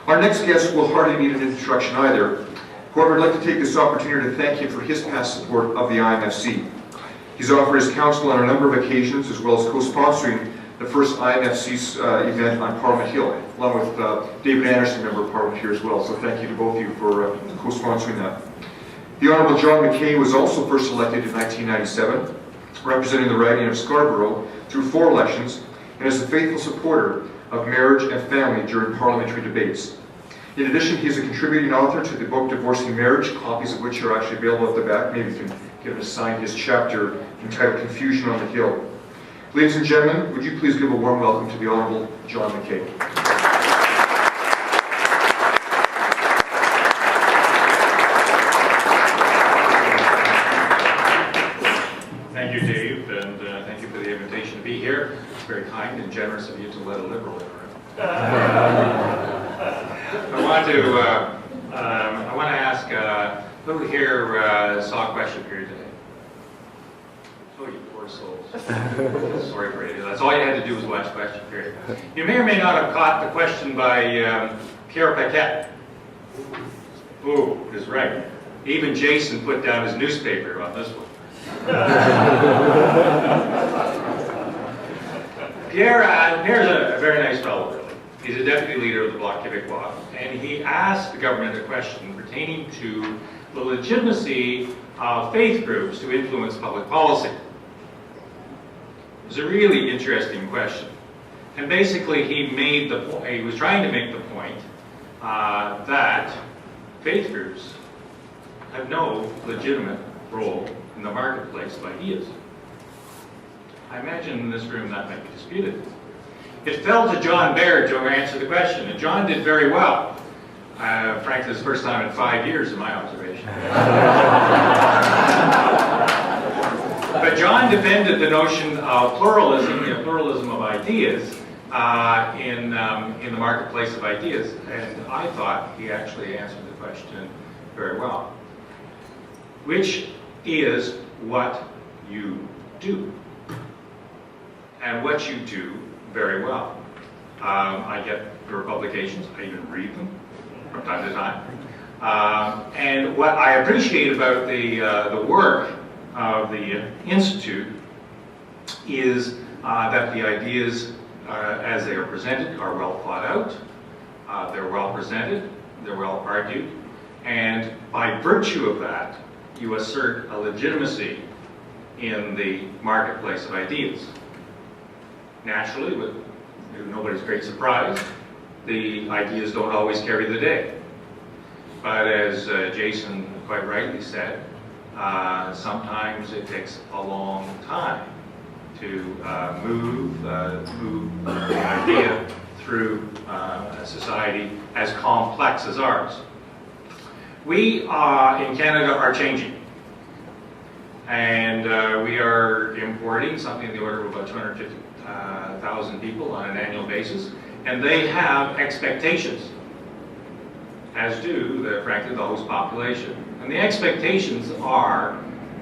Our next guest will hardly need an introduction either. However, I'd like to take this opportunity to thank him for his past support of the IMFC. He's offered his counsel on a number of occasions, as well as co-sponsoring the first IMFC event on Parliament Hill, along with David Anderson, member of Parliament here as well. So thank you to both of you for co-sponsoring that. The Honourable John McKay was also first elected in 1997, representing the riding of Scarborough through 4 elections, and is a faithful supporter of marriage and family during parliamentary debates. In addition, he is a contributing author to the book Divorcing Marriage, copies of which are actually available at the back. Maybe you can get him to sign his chapter entitled Confusion on the Hill. Ladies and gentlemen, would you please give a warm welcome to the Honourable John McKay. Thank you, Dave, and thank you for the invitation to be here. It's very kind and generous of you to let a Liberal in. I want to ask who here saw question period today? Oh, you poor souls. Sorry for you. That's all you had to do was watch question period. You may or may not have caught the question by Pierre Paquette. Ooh, is right. Even Jason put down his newspaper on this one. Pierre's a very nice fellow, really. He's a deputy leader of the Bloc Québécois, and he asked the government a question pertaining to the legitimacy of faith groups to influence public policy. It was a really interesting question, and basically he was trying to make the point that faith groups have no legitimate role in the marketplace of ideas. I imagine in this room that might be disputed. It fell to John Baird to answer the question, and John did very well. Frankly, it's the first time in 5 years in my observation. But John defended the notion of pluralism, the pluralism of ideas, in the marketplace of ideas, and I thought he actually answered the question very well. Which is what you do, and what you do very well. I get your publications, I even read them from time to time. And what I appreciate about the work of the Institute is that the ideas as they are presented are well thought out, they're well presented, they're well argued, and by virtue of that, you assert a legitimacy in the marketplace of ideas. Naturally, with nobody's great surprise, the ideas don't always carry the day. But as Jason quite rightly said, sometimes it takes a long time to move the idea through a society as complex as ours. We in Canada are changing, and we are importing something in the order of about 250,000 people on an annual basis, and they have expectations, as do, frankly, the host population. And the expectations are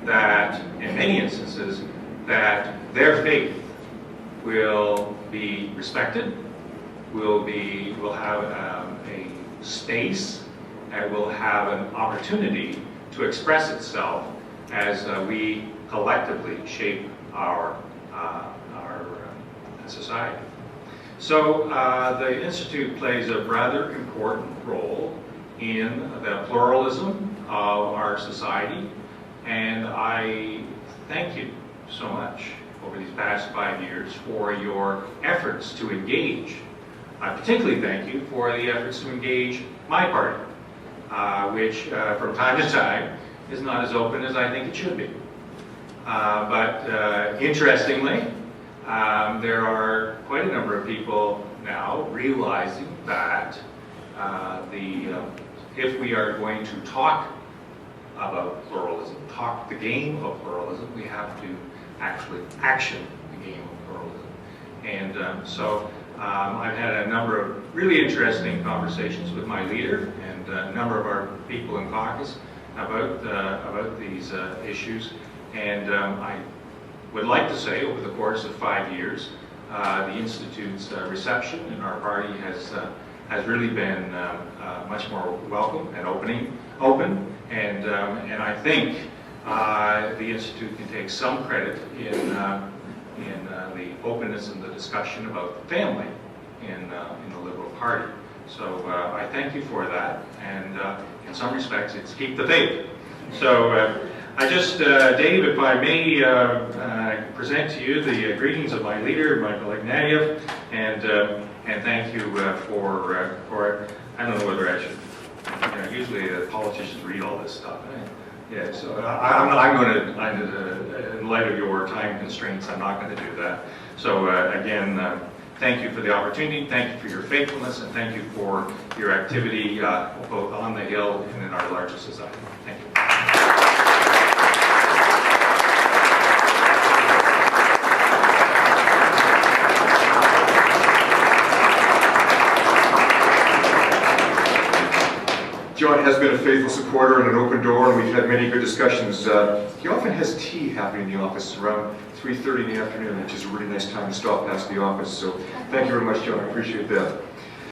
that, in many instances, that their faith will be respected, will have a space, and will have an opportunity to express itself as we collectively shape our society. So the Institute plays a rather important role in the pluralism of our society, and I thank you so much over these past 5 years for your efforts to engage. I particularly thank you for the efforts to engage my party, which from time to time is not as open as I think it should be. But interestingly, there are quite a number of people now realizing that if we are going to talk about pluralism, talk the game of pluralism, we have to actually action the game of pluralism. And so I've had a number of really interesting conversations with my leader and a number of our people in caucus about these issues. And I would like to say, over the course of 5 years, the Institute's reception in our party has has really been much more welcome and open, and I think the Institute can take some credit in the openness and the discussion about the family in the Liberal Party. So I thank you for that, and in some respects it's keep the faith. So I just, Dave, if I may present to you the greetings of my leader, Michael Ignatieff, and thank you for I don't know whether I should, usually politicians read all this stuff. Yeah, so I'm going to, in light of your time constraints, I'm not going to do that. So again, thank you for the opportunity, thank you for your faithfulness, and thank you for your activity both on the Hill and in our larger society. Thank you. John has been a faithful supporter and an open door, and we've had many good discussions. He often has tea happening in the office around 3:30 in the afternoon, which is a really nice time to stop past the office. So thank you very much, John. I appreciate that.